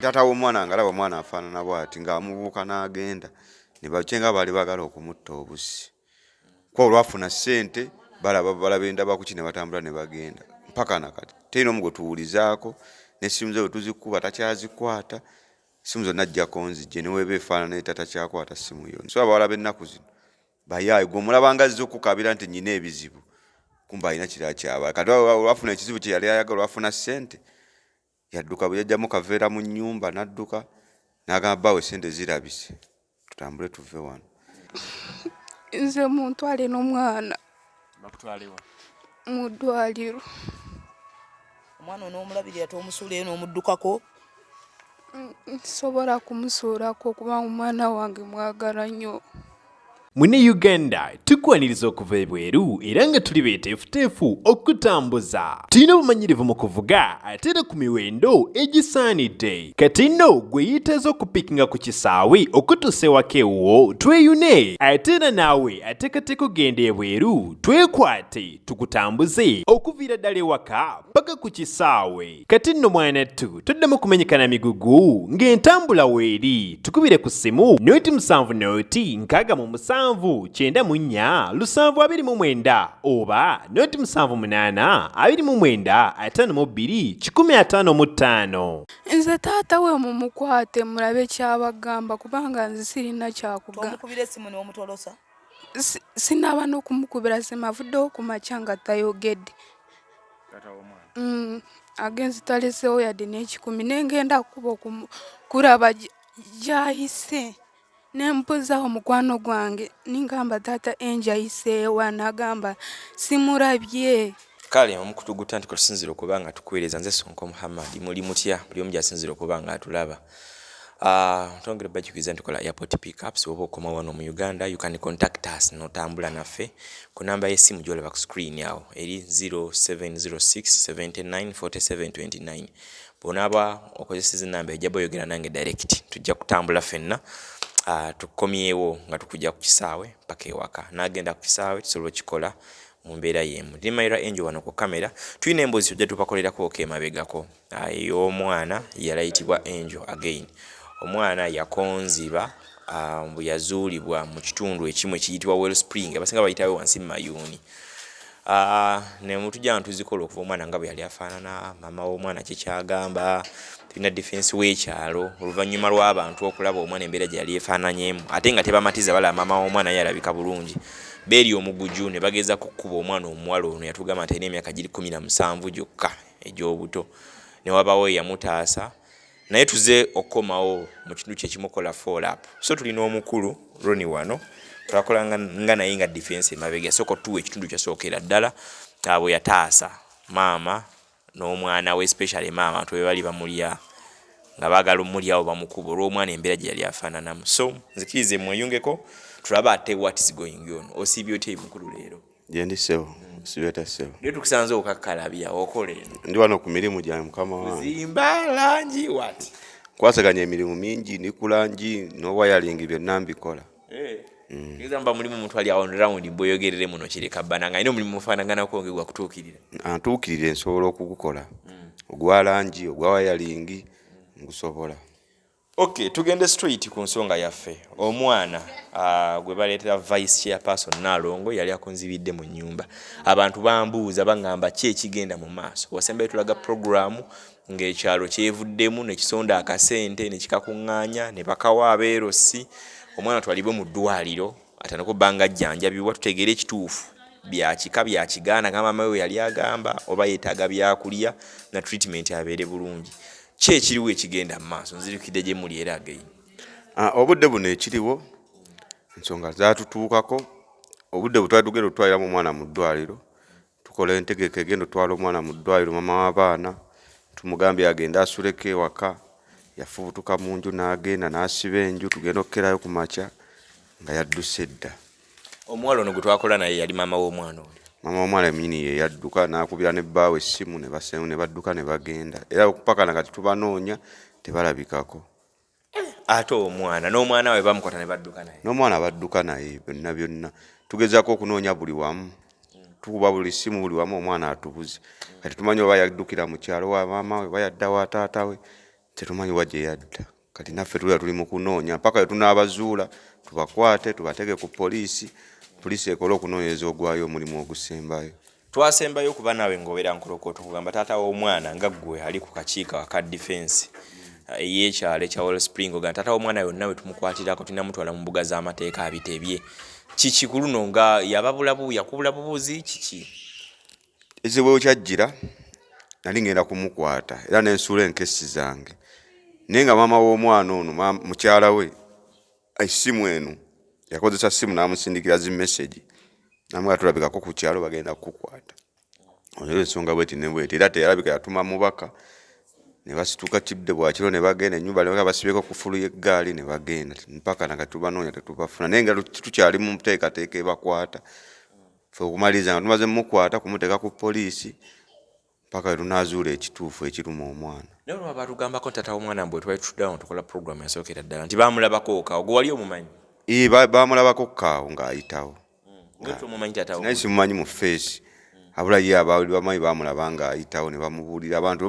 Taata w'omwana ngalaba omwana afaanana bw'ati ng'amubuuka n'agenda ne bakyenga baali baagala okumutta obusi. Ko olwafuna ssente balaba endaba ku ki ne batambula ne bagenda. Mpaka nakati terina omu gwe tuwulizaako n'essimu ze bwe tuzikuba takyazikwata. Essimu zonna ajjako nzijje ne weeba efaanana ne takyakwata ssimu yonna. So abawala b'ennaku zino bayaaye gwe omulaba nga azze okukukabira nti nnyina ebizibu. Kumba alina kirala kyaba. Kati olwafuna ekizibu kye yali ayagala olwafuna ssente. Yadduka bwe yajjamu kaveera mu nnyumba n'adduka n'agamba bbaawe ssente zirabise tutambule tuve wano. Nze muntwale n'omwana bakutwalewa mu ddwaliro. Omwana onoomulabirira tomusuulayo n'omuddukako? Nsobola kumusuulako kubanga omwana wange mwagala nnyo. Mune Uganda tukwaniriza okuva ebweru era nga tuli beeteefuteefu okutambuza. Tulina obumanyirivu mu kuvuga ate era ku miwendo egisaanidde. Kati nno gwe yeetaaza okupikinga ku kisaawe okutuusa ewaka ewuwo tweyune. Ate era naawe ateekateeka ogenda ebweru twekwate tukutambuze okuviira ddala ewaka paka ku kisaawe. Kati nno mwanattu toddamu kumenyekana migugu ng'entambula weeri. Tukubire ku ssimu noti 7 noti 6 9 7 oba noti 78 29 52 155. Nze taata we mumukwate mulabe kyabagamba kubanga nze sirina kyakugamba. Tomukubira essimu n'omutolosa? Sinaba n'okumukubira ssimu avuddewo ku makya nga tayogedde. Taata w'omwana Agenzi taleseewo yadde n'ekikumi naye ngenda kuraba gy'ayise. Nempuza omukwano gwange ningamba taata enja ayiseewa n'agamba simulabye. Kale omukutuguta nti kusinzira okuba nga tukuweereza nze Sonko Muhammad muli mutya buli omu gy'asinzira okuba nga atulaba. Ntongera bajjukiza nti kola airport pickups oba okoma wano mu Uganda you can contact us n'otambula naffe ku namba y'essimu gy'olaba ku screen yawo eri 0706 79 47 29. Bw'onaaba okozesa ennamba ejja boyogera nange direct tujja kutambula ffenna. Tukomyewo nga tukujja ku kisaawe paka ewaka n'agenda ku kisaawe tusobola okikola mu mbeera y'emu. Ndimayira Angel wano ku kamera tulina emboozi tujja tupakolerako okemabegako. Omwana yalayitibwa Angel again. Omwana yakonziba bwe yazuulibwa mu kitundu ekimu ekiyitibwa Wellspring abasinga bayitawo wansi Mayuuni. Ne mutujja ntuzikola okuva omwana nga bwe yali afaanana maama w'omwana kyekyagamba tulina defense wekyaalo oluvannyuma lw'abantu okulaba omwana embeera gye yali efaananyemu ate nga tebamatiza balaba maama w'omwana yalabika bulungi beeri omuguju ne bageza kukuba omwana omuwala ono yatugamba nti alina emyaka giri 17 gyokka egy'obuto ne wabawo eyamutaasa naye tuze okukomawo mu kintu kye kimukola follow up. So tulina omukulu Roni wano twakola nga naye nga defense emabega soko tuwe ekitundu kyasookera ddala bwe yataasa maama n'omwana we especially maama twe bali bamulya nga baagala omulyawo bamukuba olw'omwana embeera gye yali afaananamu. So nzikirize mweyungeko tulaba ate what is going on. Osiibye otya mukulu leero? Gye ndi ssebo sibeeta ssebo. Leo tukusanze okakkalabya okola eno. Ndi wano ku mirimu gyange mukama wange. Zimba langi what? Kwasaganya emirimu mingi ndi ku langi n'owayalingi byonna mbikola. Ngizamba mulimu omuntu ali awo round boyogerere muno kireka bananga ino mulimu mufaananganako ngegwa kutuukirira. Antuukirire nsobola okugukola. Ogwa langi ogwa wayalingi ngusobola. Okay, tugende straight ku nsonga yaffe. Omwana gwe baleetera vice chairperson Nalongo yali akonzibidde mu nnyumba. Abantu bambuuza bangamba ki ekigenda mu maaso. Wasembe tulaga programu ng'ekyalo kyevuddemu ne kisonda akasente ne kikakuŋŋaanya ne bakawa abeerosi. Omwana twalibwe mu ddwaliro atanako bbanga ajjanjabibwa tutegeere ekituufu byakika byakigaana nga maamawe yali agamba oba yeetaaga byakulya na treatment abeere bulungi. Ki ekiriwo ekigenda mu maaso nzirukidde gye muli era again? Obudde buno ekiriwo ensonga zaatutuukako. Obudde bwe twali tugenda otwaliramu omwana mu ddwaliro tukola entegeka egenda otwala omwana mu ddwaliro maama w'abaana tumugambye agende asuleko ewaka. Yafubutuka mu nju n'agenda n'asiba enju tugenda okukerayo ku makya nga yadduse dda. Omuwala ono gwe twakola naye yali maama w'omwana oli? Maama w'omwana nnyini ye yadduka n'akubira ne bbaawe essimu ne badduka ne bagenda era paka na kati tubanoonya tebalabikako. Ate omwana n'omwana we bamukwata ne badduka naye? N'omwana badduka naye byonna tugezaako okunoonya buli wamu tukuba buli simu buli wamu omwana atubuze. Kati tumanyi oba yaddukira mu kyalo wa maama we bayadda wa taata we tetumanyi wajje yadda kati naffe tuli mu kunoonya mpaka tunaabazuula tubakwate tubatege ku poliisi ekole okunoonyereza ogwayo omulimu ogusembayo. Twasembayo kuba naawe ng'obeera nkolokooto kugamba taata w'omwana nga ggwe ali ku kakiiko aka defense ey'ekyalo ekya Wellspring ogamba taata w'omwana yonna we tumukwatirako tunamutwala mu mbuga z'amateeka abitebye kiki ku luno nga yakubula bubuuzi kiki? Ekizibu kyajjira nali ngenda kumukwata era nensuula enkesi zange naye nga maama w'omwana ono mukyala we essimu eno yakozesa ssimu n'amusindikira zi message namwe tulabikako ku kyalo bagenda kukukwata. Oyo ensonga bweti ne bweti era teyalabika yatuma mubaka ne basituka kibde bwakiro ne bagenda ennyumba ne basibeko ku fulu y'eggaali ne bagenda mpaka nakati tubanoonya tetubafuna naye nga tukyali mu nteekateeka ebakwata fe okumaliza nga tumaze mukwata kumuteeka ku poliisi mpaka tunaazuula ekituufu ekiruma omwana. Naye olwo batugambako taata w'omwana mbwe twali tutuddawo tukola program yasookera ddala nti baamulabako okaawo gwe wali omumanyi? Baamulabako kaawo ng'ayitawo. Naye simumanyi mu face abula ye abaali bamanyi baamulaba ng'ayitawo ne bamubuulira abantu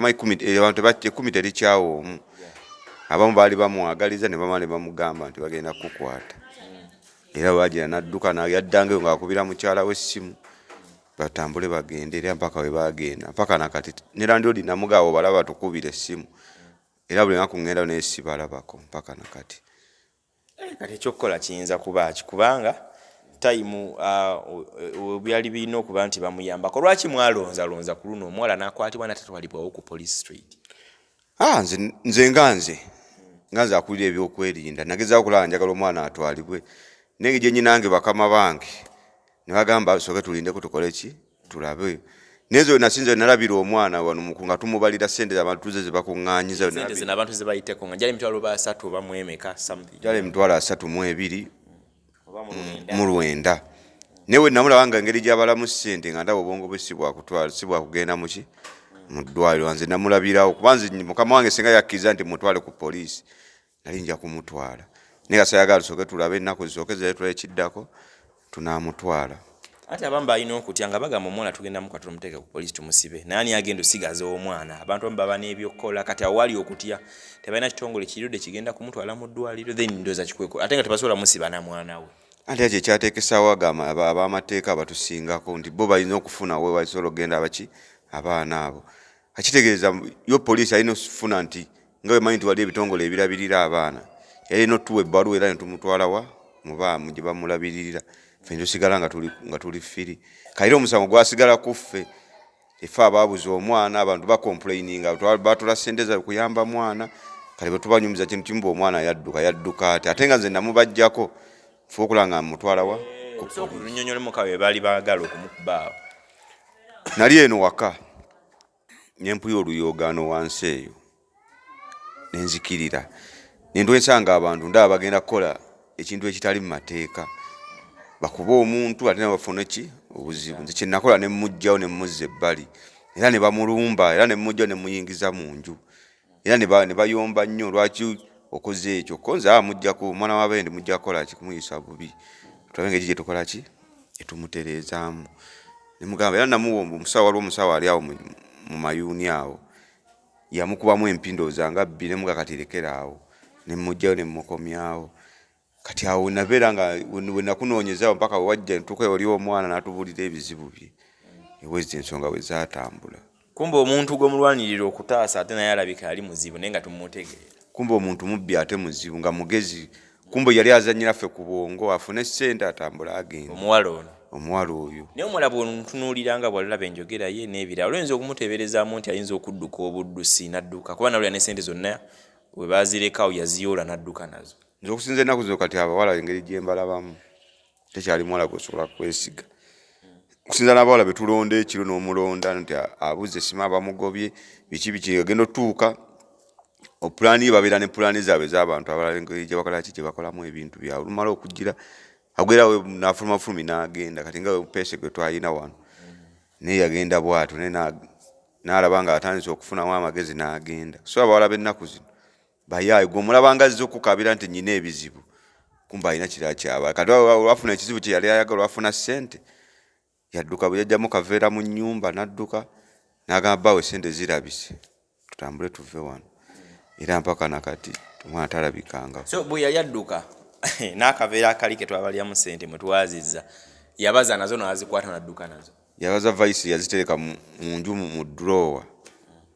ekumi terikyawo omu abamu baali bamwagaliza ne bamala ne bamugamba nti bagenda kukwata era baagira n'adduka yaddangayo ng'akubira mukyala w'essimu batambule bagende era mpaka we baagenda mpaka nakati ne landiodi namugaawo balaba tukubira essimu era buli naku ngenda naye sibalabako mpaka nakati. Kati ekyokukola kiyinza kuba kubanga time byali birina okuba nti bamuyambako. Lwaki mwalonzalonza ku luno omuwala n'akwatibwa natatwalibwawo ku police street? Nze akulira ebyokwerinda nagezaako okulaba njagala omwana atwalibwe naye gye nyinange bakama bange ne bagamba sooke tulindeko tukole ki tulabe. Nezo nasinze nalabira omwana wano nga tumubalira sente abantu ze bakuŋŋaanyiza abantu ze bayiteko nga jali mitwalo ba 3 oba mwemeka something jali mitwalo 3 mu 2 mu 9 newe namulaba nga ngeri gy'abalamu sente nga ndaba obwongo bwe sibwa kugenda muki mu ddwaliro nze namulabirawo kubanze mukama wange singa yakkiriza nti mutwale ku poliisi nali nja kumutwala naye kasayagala tusooke tulabe ennaku zisooke zeetula ekiddako tunaamutwala. Ate abamba alina okutya nga bagamba omwana tugenda mukwata tumuteeke ku poliisi tumusibe naani agenda osigaza omwana abantu abamu baba n'ebyokukola kati awo wali okutya tebalina kitongole kirirudde kigenda kumutwala mu ddwaliro then ndooza kikweko ate nga tebasobola musiba na mwana we. Ate ekyo ekyateekesaawo ab'amateeka abatusingako nti bo balina okufuna we basobola okugenda abaki abaana abo akitegeeza yo poliisi alina okufuna nti nga wemanyi nti wali ebitongole ebirabirira abaana yalina otuwa ebbaluwa era ne tumutwalawa mubaamu gye bamulabiririra ffe njosigala nga tuli firi kayira omusango gwasigala kuffe efe abaabuza omwana abantu bakomplaininga batula sente za kuyamba mwana kale bwe tubanyumiza kintu kimu omwana yadduka ate nga nze namubajjako ffe okulanga mutwalawa kunyonyole mukawe baali baagala okumukuba. Nali eno waka nyempuya oluyogaano wansi eyo nenzikirira nendwensanga abantu ndaba bagenda kukola ekintu ekitali mu mateeka bakuba omuntu ate nabafuna ki obuzibu. Nze kyenakola ne mujjawo ne muzza ebbali era ne bamulumba era ne mujjawo ne muyingiza mu nju era ne bayomba nnyo lwaki okoze ekyo konza mujjako omwana w'abendi mujja kukola kikumuyisa bubi tulabe ngeri gye tukola ki etumutereezaamu ne mugamba era namuwomba omusawo ali awo mu mayuuni awo yamukubamu empindooza nga 2 ne mugakatirekera awo ne mujjawo ne mukomyawo kati awo nabeera nga we nakunoonyezaawo mpaka wajja entuuka oli omwana n'atubuulira ebizibu bye ewezi ensonga we zaatambula. Kumbe omuntu gw'omulwanirira okutaasa ate naye alabika ali muzibu naye nga tumutegeera. Kumbe omuntu mubbi ate muzibu nga mugezi kumbe yali azannyira ffe ku bwongo afune ssente atambula agenda. Omuwala oyo naye omuwala bw'ontunuulira nga bw'alaba enjogera ye n'ebirala oyinza okumuteeberezaamu nti ayinza okudduka obuddusi n'adduka kuba nalulya n'essente zonna we baazirekawo yaziyoola n'adduka nazo. Nze okusinza ennaku zino kati abawala engeri gye mbalabamu tekyali muwala gwesobola kwesiga okusinza n'abawala be tulonda ekiro n'omulonda nti abuze sima bamugobye biki agenda otuuka opulaani babeera ne pulaani zaabwe z'abantu abalala engeri gye bakola ki gye bakolamu ebintu byabwe lumala okujjira agwerawe n'afulumafulumi n'agenda kati nga peese gwe twalina wano naye yagenda bw'atyo naye n'alaba nga atandise okufunamu amagezi n'agenda. So abawala b'ennaku zino bayaayi gwe omulabanga azze okukabira nti nnyina ebizibu kumba alina kirala kyaba kati wafuna ekizibu kye yali ayagala wafuna ssente yadduka bwe yajjamu kaveera mu nnyumba n'adduka n'agamba bbaawe ssente zirabise tutambule tuve wano era mpaka nakati omwana talabikanga. So bwe yali adduka n'akaveera akali ke twabalyamu ssente mwe twazizza yabaza nazo n'azikwata n'adduka nazo. Yabaza vice yazitereka mu nju mu drawer.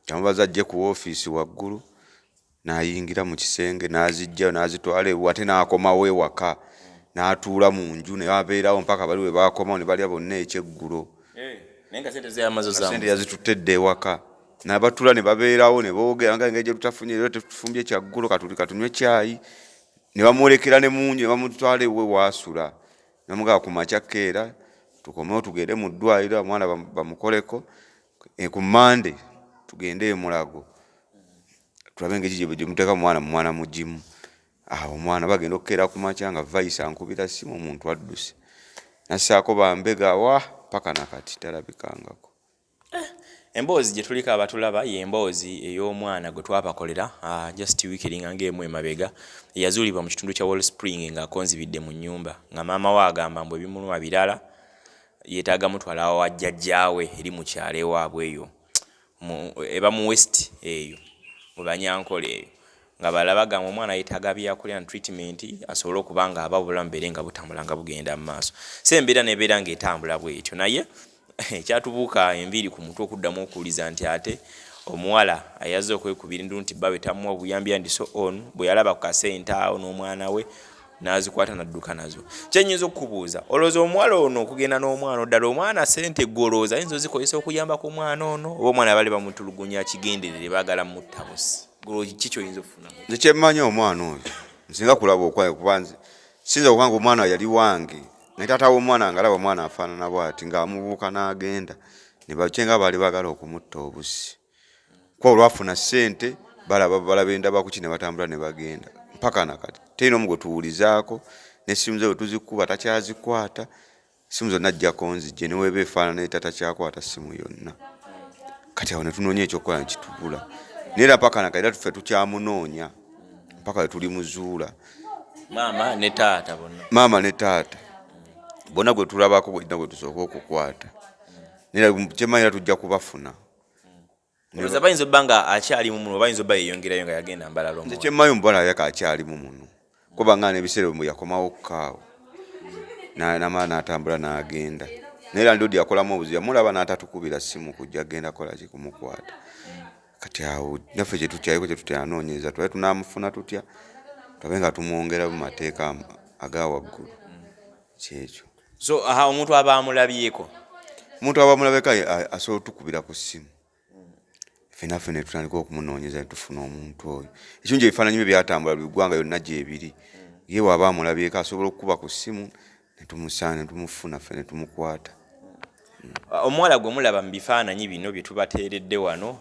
Yamubaza ajje ku office waggulu n'ayingira mu kisenge n'azijja n'azitwala ate n'akomawo ewaka n'atuula mu nju ne babeerawo mpaka bali we baakomawo ne balya bonna ekyeggulo. Naye nga ssente zeyamazo zamu. Ssente yazitutedde ewaka. N'abatula ne babeerawo ne boogera nga engeri gye tutafunye leero tetufumbye kyaggulo katunywe caayi. Ne bamwolekera ne mu nju ne bamutwala ewe waasula. Ne bamugaa ku makya keera tukomewo tugende mu ddwaliro omwana bamukoleko ku Monday tugende e Mulago. Tulabe engeri gye muteeka mwana mugimu. Awo omwana bagenda okukeera ku makya nga vice ankubira simu omuntu adduse. Nassaako bambega wa paka nakati talabikangako. Emboozi gye tuliko abatulaba y'emboozi ey'omwana gwe twabakolera just week eringa ng'emu emabega eyazuulibwa mu kitundu kya Wellspring ng'akonzibidde mu nnyumba nga maama we agamba mbu ebimuluma birala yeetaaga mutwala wa jjajjaawe eri mu kyalo ewaabwe eyo eba mu West eyo mu Banyankole eyo nga balabaga omwana yeetaaga byakulya na treatment asobole okuba nga aba obulamu beere nga butambula nga bugenda mu maaso. So embeera n'ebeera ng'etambula bw'etyo naye ekyatubuuka enviiri ku mutwe okuddamu okuwuliza nti ate omuwala ayazze okwekubira endu nti babe tamuwa buyambi and so on bwe yalaba ku kasente awo n'omwana we n'azikwata n'adduka nazo. Kyennyinza okukubuuza olowooza omuwala ono okugenda n'omwana oddala omwana ssente golooza ayinza ozikozesa okuyamba ku mwana ono oba omwana bali bamutulugunya kigenderere baagala mutta busi ki kyoyinza okufuna? Nze kyemmanyi omwana oyo nsinga kulaba okwaye kuba nze sinza okubanga omwana yali wange naye taata w'omwana ngalaba omwana afaanana bw'ati ng'amubuuka n'agenda ne bakyenga baali baagala okumutta obusi. Kuba olwafuna ssente balaba endaba kuki ne batambula ne bagenda mpaka nakati terina omu gwe tuwulizaako n'essimu ze bwe tuzikuba takyazikwata. Simu zonna ajjako nzijje ne weeba efaanana naye takyakwata simu yonna. Kati awo ne tunoonya ekyokukola ne kitubula. Naye era mpaka nakati era tuffe tukyamunoonya mpaka we tulimuzuula. Maama ne taata bonna. Maama ne taata bonna gwe tulabako bwedna gwe tusooka okukwata. Naye kyemmanyi era tujja kubafuna. Olowooza bayinza obba nga akyalimu muno bayinza obba yeeyongerayo nga yagenda mbalala omwana. Nze kyemmanyi omuwala yaka akyalimu muno kuba nga n'ebiseera bwe yakomawo okukaawo n'amala n'atambula n'agenda. Naye era ndodi yakolamu obuzibu yamulaba n'atatukubira simu kujja agenda kola ki kumukwata. Kati awo naffe kye tukyayiko kye tutyanoonyeza twali tunaamufuna tutya tulabe nga tumwongera mu mateeka aga waggulu kyekyo. So omuntu aba amulabyeko asobola otukubira ku ssimu. Ffenaffe ne tutandika okumunoonyeza ne tufuna omuntu oyo. Ekirungi ebifaananyi bye byatambula biggwanga yonna gyebiri. Ye bw'aba amulabyeko asobola okukuba ku ssimu ne tumusaana ne tumufuna ffe ne tumukwata. Omuwala gwe mulaba mu bifaananyi bino bye tubateeredde wano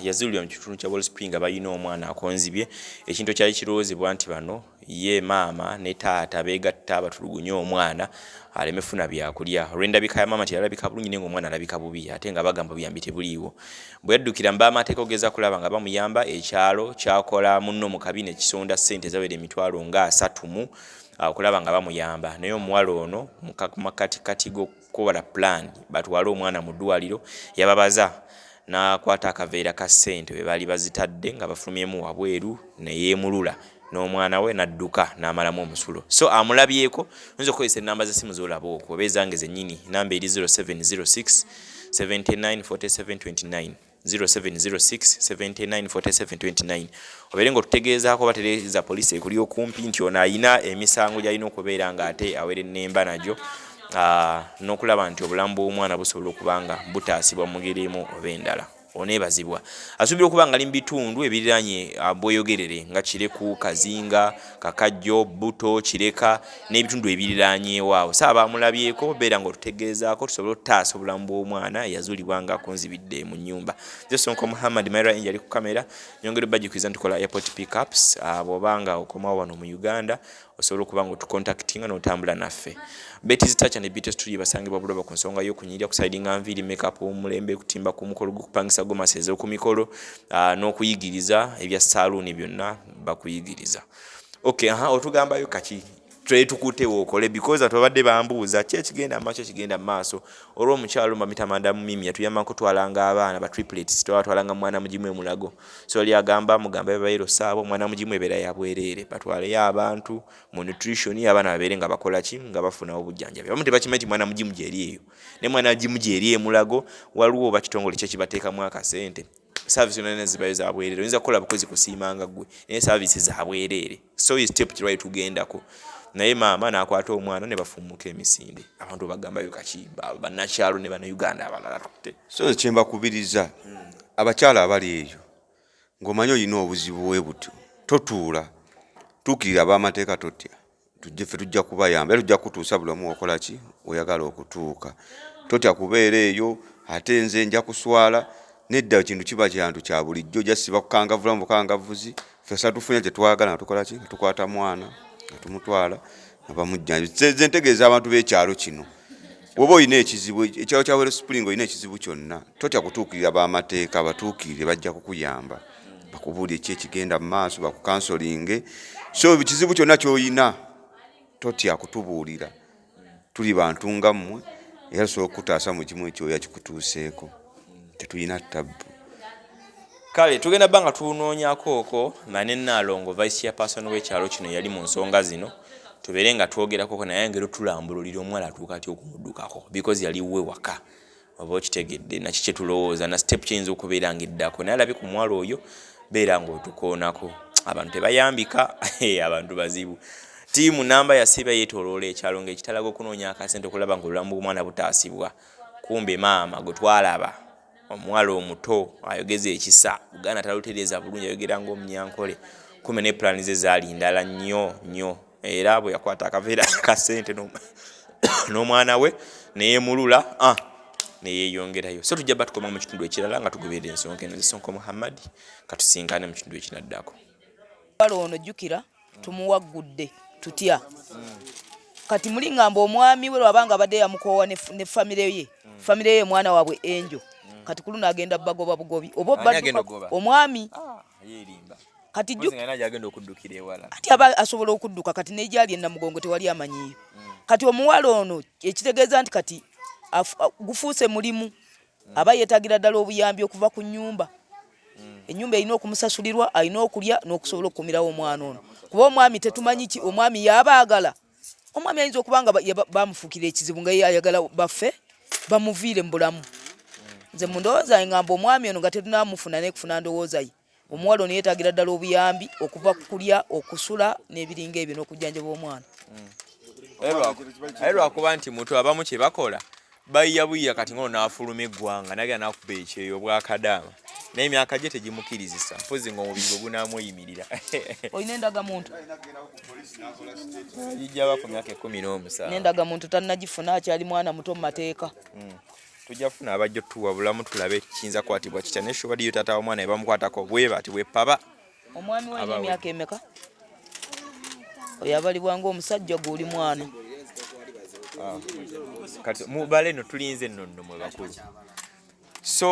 yazuulibwa mu kitundu kya Wellspring abalina omwana akonzibye. Ekintu kyali kiroozebwa nti bano ye maama ne taata beegatta abatulugunye omwana aleme funa byakulya. Olw'endabika ya maama teyalabika bulungi naye ng'omwana alabika bubi ate nga bagamba buyambi tebuliiwo. Bwe yaddukira mu baamateeka okugeza kulaba nga bamuyamba ekyalo kyakola munno mu kabina ekisonda ssente zawera emitwalo nga 3 okulaba nga bamuyamba. Naye omuwala ono mu makatikati g'okukola plan batwale omwana mu ddwaliro yababaza n'akwata akaveera ka ssente we baali bazitadde nga bafulumyemu wabweru ne yeemulula n'omwana we n'adduka n'amalamu omusulo. So amulabyeko oyinza okukozesa ennamba z'essimu z'olaba okwo oba ezange zennyini namba eri 0706 794729 0706 794729 obeere ng'otutegeezaako batereeza poliisi ekuli okumpi nti ono ayina emisango gy'alina okubeera ng'ate awera ennemba nagyo n'okulaba nti obulamu bw'omwana busobola okuba nga butaasibwa mu ngeri emu oba endala. Oneebazibwa asuubira okuba nga ali mu bitundu ebiriraanye bweyogerere nga Kireku, Kazinga, Kakajjo, Buto, Kireka n'ebitundu ebiriraanyeewaawo. Saaba amulabyeko beera ng'otutegeezaako tusobole okutaasa obulamu bw'omwana eyazuulibwa nga akonzibidde mu nnyumba. Sonko Muhammad Maira Enja ali ku kamera nyongera bajjukiriza ntukola airport pickups bw'oba nga okomawo wano mu Uganda osobola okuba nga otucontactinga n'otambula naffe. Betty's Touch and Beauty Studio basangibwa Buloba ku nsonga y'okunyirira kusidinga nviiri makeup omulembe kutimba ku mukolo gukupangisa gomaseze ku mikolo n'okuyigiriza ebya saloon byonna bakuyigiriza. Okay, otugambayo kaki tukutewo okole because atobadde bambuuza ki ekigenda maaso kigenda maaso olw'omukyalo Mitamanda Mumimi yatuyamba kutwalanga abaana ba triplets twalanga mwana mugimu emulago so ali agamba mugamba bayiro saabo mwana mugimu ebeera yabwerere batwaleyo abantu mu nutrition abaana babeere nga bakola ki nga bafuna obujjanjabi abamu tebakimanyi mwana mugimu gyeri eyo ne mwana mugimu gyeri emulago waliwo bakitongole kye kibateekamu akasente service nene zibayo za bwerere oyinza kukola bukozi kusiimanga gwe naye service za bwerere so is step right tugendako naye maama n'akwata omwana ne bafumuka emisinde abantu bagamba yokakimba bannakyalo ne bannayuganda abalala tutte so kyemba kubiriza abakyala abali eyo ng'omanyi olina obuzibu bwe butyo totuula tuukirira ab'amateeka totya tujje tujja kubayamba era tujja kutuusa buli omu okola ki oyagala okutuuka totya kubeera eyo ate nze nja kuswala nedda kintu kiba kyantu kya bulijjo jasiba kukangavula mu bukangavuzi fesa tufunye kye twagala nga tukola ki nga tukwata mwana nga tumutwala nga bamujjanjaba ze ntegeeza abantu b'ekyalo kino woba olina ekizibu ekyalo kya West Spring olina ekizibu kyonna totya kutuukirira b'amateeka batuukirire bajja kukuyamba bakubuulire ki ekigenda mu maaso bakukansolinge so ekizibu kyonna ky'olina totya kutubuulira tuli bantu nga mmwe era tusobola okutaasa mu kimu ekyoya kikutuuseeko tetulina ttabu kale tugenda banga tunoonyako okwo mane Nalongo vice chairperson w'ekyalo kino yali mu nsonga zino tubeere nga twogerako naye ngero tulambululira omwala atuuka ati okumuddukako because yali we waka oba okitegedde naki kye tulowooza na step kiyinza okubeera ng'eddako naye alabye ku mwalo oyo beera ng'otukoonako abantu tebayambika abantu bazibu tiimu namba yasiba yeetooloola ekyalo ng'ekitalaga okunoonya akasente okulaba ng'obulamu bw'omwana butaasibwa kumbe maama gwe twalaba omwala omuto ayogeza ekisa Buganda talutereeza bulungi ayogera ng'omunyankole kumbe ne plan ze zaali ndala nnyo era bwe yakwata akaveera akasente n'omwana we neyeemulula neyeeyongerayo so tujja batukoma mu kitundu ekirala nga tugoberera ensonga eno zisonko Muhammad katusinkane mu kitundu ekinaddako walo ono jjukira tumuwaggudde tutya kati muli ngamba omwami we lwabanga abadde yamukoowa ne famire ye mwana waabwe enjo kati kuluna agenda bagoba bugobi oba omwami yeerimba kati agenda okuddukira ewala ati aba asobola okudduka kati nejali ennamugongo tewali amanyiyo kati omuwala ono ekitegeeza nti kati gufuuse mulimu aba yeetagira ddala obuyambi okuva ku nnyumba ennyumba erina okumusasulirwa alina okulya n'okusobola okukumirawo omwana ono kuba omwami tetumanyi ki omwami yabaagala omwami ayinza okuba nga bamufuukira ekizibu nga yayagala baffe bamuviire mu bulamu nze mu ndowooza ngamba omwami ono nga tetunamufuna nekufuna ndowooza ye omuwala ono yeetagira ddala obuyambi okuva ku kulya okusula n'ebiringa ebyo n'okujjanjaba omwana aye lwakuba nti muto abamu kye bakola bayiyabuyiya kati ng'ono n'afuluma eggwanga nagera n'akuba ekyeyo bwakadaama naye emyaka gye tegimukirizisa mpozi ng'omubiri gwe gunaamuyimirira olina endagamuntu gijjaba ku myaka 17 n'endagamuntu tannagifuna akyali mwana muto mu mateeka tujja kufuna abajja otuwa bulamu tulabe kiyinza kwatibwa kitya naye shobadiyo taata w'omwana ne bamukwatako bwe bati bwepaba omwami we emyaka emeka oyo abalibwa ng'omusajja gw'oli mwana kati mubale no tulinze nno mwe bakulu so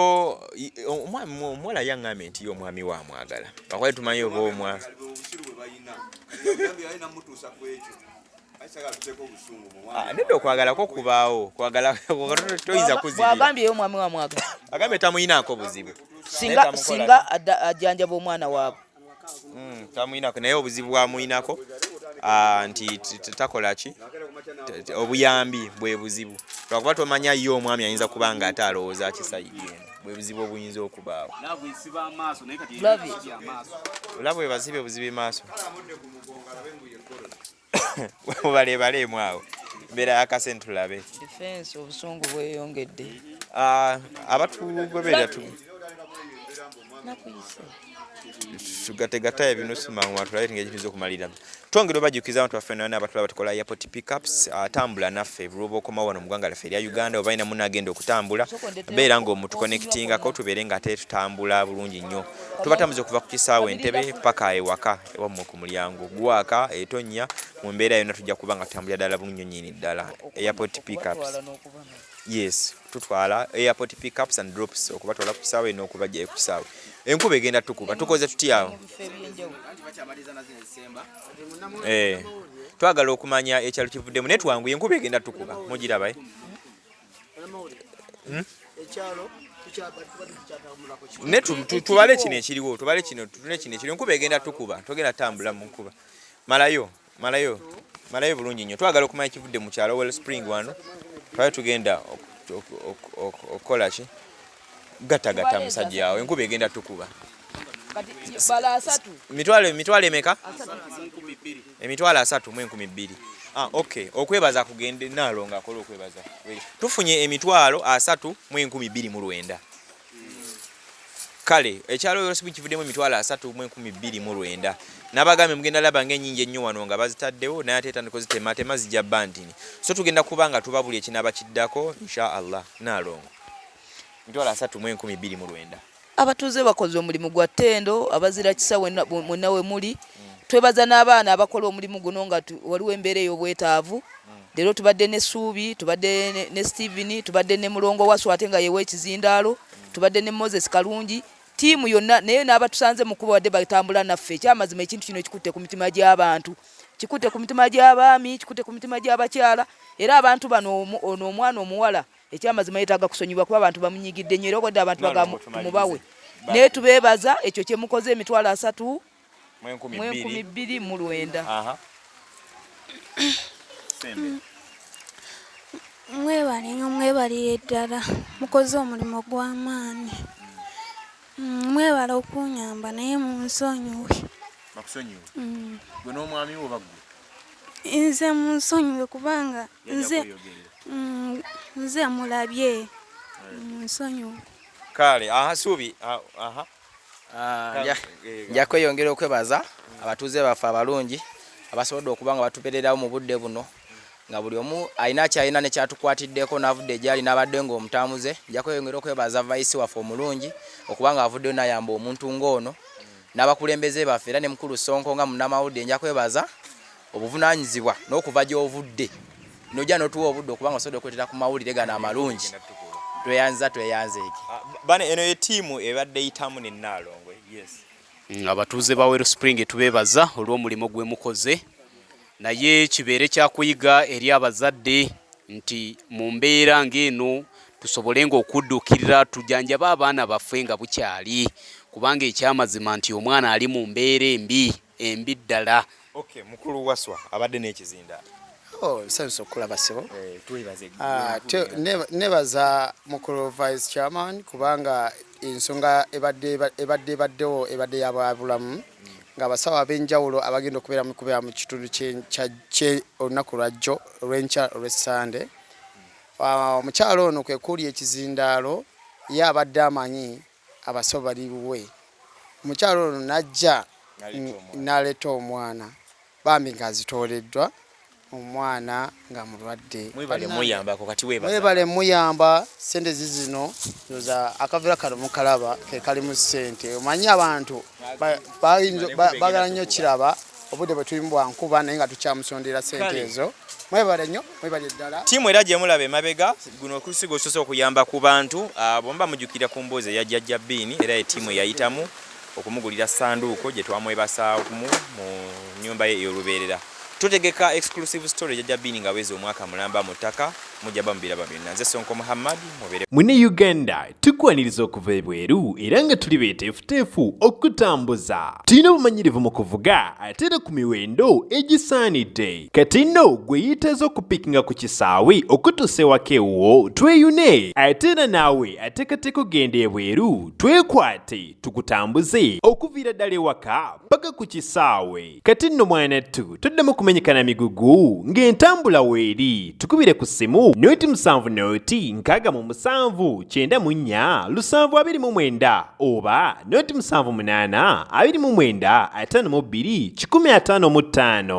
omuwala yaŋŋambye nti ye omwami waamwagala bakwale tumanyi oba omwala nedda okwagalako kubaawo kwagala toyinza kuzibwagambye omwami wamwagala agambye tamuyinaako buzibu singa ajjanjaba omwana waabwe tamuyinako naye obuzibu bwamuyinako nti takola ki obuyambi bwe buzibu lwakuba tomanya ye omwami ayinza kuba nga ate alowooza kisayidde bwe buzibu obuyinza okubaawo olaba bwe bazibe buzibu emaaso balebalemu awo mbeera yakasente tulabe defense obusungu bweyongedde abatugoberera tugategata ebinusu mangu tulabe tinga ekiyinza okumalira twongera obajjukiza abantu baffe nona abatulaba tukola airport pickups atambula naffe lwoba okoma wano mu ggwanga lyaffe erya Uganda oba ina munagenda okutambula beera ng'omutukonectinga tubeere nga ate tutambula bulungi nnyo tubatambuza okuva ku kisaawe Entebbe paka ewaka ewammwe ku mulyango gwaka etonnya mu mbeera yonna tujja kuba nga tutambulira ddala bulungi nnyini ddala airport pickups yes tutwala airport pickups and drops okubatwala ku kisaawe n'okubajjayo ku kisaawe enkuba egenda tukuba tukoze tutyawo twagala okumanya ekyalo kivuddemu naye twanguye enkuba egenda tukuba mugiraba ne tubale kino ekiriwo tubale kino tutune kino ekiriwo enkuba egenda tukuba togenda tambula mu nkuba malayo bulungi nnyo twagala okumanya ekivudde mu kyalo well spring wano twali tugenda okukola ki gatagata musajja yawe enkuba egenda tukuba emitwalo emeka emitwalo 3 mu 1200 okay okwebaza kugende nalonga akola okwebaza tufunye emitwalo 3 mu 1209 kale ekyalo yosibu kivuddemu emitwalo 3 mu 1209 nabagambe mugenda laba ng'ennyingi ennyo wano nga bazitaddewo naye ate etandika ozitematema zijja bantini so tugenda kubanga tubabuli ekinaba kiddako inshallah nalonga emitwalo 3 mu 1209 abatuuze bakoze omulimu gwa ttendo abazira kisa mwenna we muli twebaza n'abaana abakola omulimu guno nga waliwo embeera ey'obwetaavu leero tubadde ne Suubi tubadde ne Steven tubadde ne mulongo wasu ate nga yewe ekizindaalo tubadde ne Moses Kalungi tiimu yonna naye n'abatusanze mu kuba wadde batambula naffe ekyamazima ekintu kino kikutte ku mitima gy'abantu kikutte ku mitima gy'abaami kikutte ku mitima gy'abakyala era abantu bano ono omwana omuwala ekyamazima yeetaaga kusonyibwa kuba abantu bamunyigidde nnyo era obadde abantu bagamubawe naye tubeebaza ekyo kye mukoze emitwalo 3 mu 1209 mwebalire ddala mukoze omulimu gw'amaanyi mwebala okunyamba naye munsonyiwe gwe n'omwami wo baggwe nze munsonyiwe kubanga nze mulabye munsonyiwe kale Suubi nja kweyongera okwebaza abatuuze baffe abalungi abasobodde okuba nga batubeererawo mu budde buno nga buli omu alina kyalina ne kyatukwatiddeko n'avudde gyali n'abadde ng'omutaamuze nja kweyongera okwebaza vayisi waffe omulungi okuba nga avuddeyo n'ayamba omuntu ng'ono n'abakulembeze baffe era ne mukulu Sonko nga munnamawulire nja kwebaza obuvunaanyizibwa n'okuva gy'ovudde n'ojja n'otuwa obudde okuba nga osobodde okweteera ku mawulire gano amalungi tweyanze eki bane eno ye tiimu ebadde eyitamu ne Naalongwe abatuuze ba Well Spring tubeebaza olw'omulimu gwe mukoze naye kibeere kyakuyiga eri abazadde nti mu mbeera ng'eno tusobolenga okuddukirira tujanjaba abaana baffe nga bukyali kubanga ekyamazima nti omwana ali mu mbeera embi ddala. Mukulu waswa abadde n'ekizinda sense okulaba sibo nebaza mukulu vice chairman kubanga ensonga ebaddewo ebadde yababulamu nga abasawo ab'enjawulo abagenda okubeera mu kitundu kye olunaku lwajjo olw'enkya olw'essande omukyalo ono kwe kuli ekizindaalo ye abadde amanyi abasawo bali buwe omukyalo ono najja n'aleeta omwana bambi ng'azitooleddwa omwana nga mulwadde mwebale muyamba sente zizino yoza akavera kano mukalaba ke kali mu sente omanyi abantu bagala nnyo kiraba obudde bwe tulimbwa nkuba naye nga tukyamusondera sente ezo mwebale nnyo mwebale ddala tiimu era gye mulaba emabega guno okusiga osoose okuyamba ku bantu bomba mujjukira ku mboozi eya jjajja Bini era etiimu eyayitamu okumugulira sanduuko gye twamwebasaamu mu nnyumba ye ey'olubeerera tutegeka exclusive story jjajja Bini nga wezi omwaka mulamba mu ttaka mujjaba mubiraba byonna nze Sonko Muhammad mubere Mune Uganda tukwaniriza okuva ebweru era nga tuli beeteefuteefu okutambuza tulina obumanyirivu mu kuvuga ate era ku miwendo egisaanidde kati nno gwe yeetaaza okupikinga ku kisaawe okutuusa ewaka ewuwo tweyune ate era naawe ateekateeka ogenda ebweru twekwate tukutambuze okuviira ddala ewaka paka ku kisaawe kati nno mwanattu toddamu kumenyekana migugu ng'entambula weeri tukubire ku ssimu noti 7 noti 6 7 9 7 oba noti 7 8 2 9 5 2 155.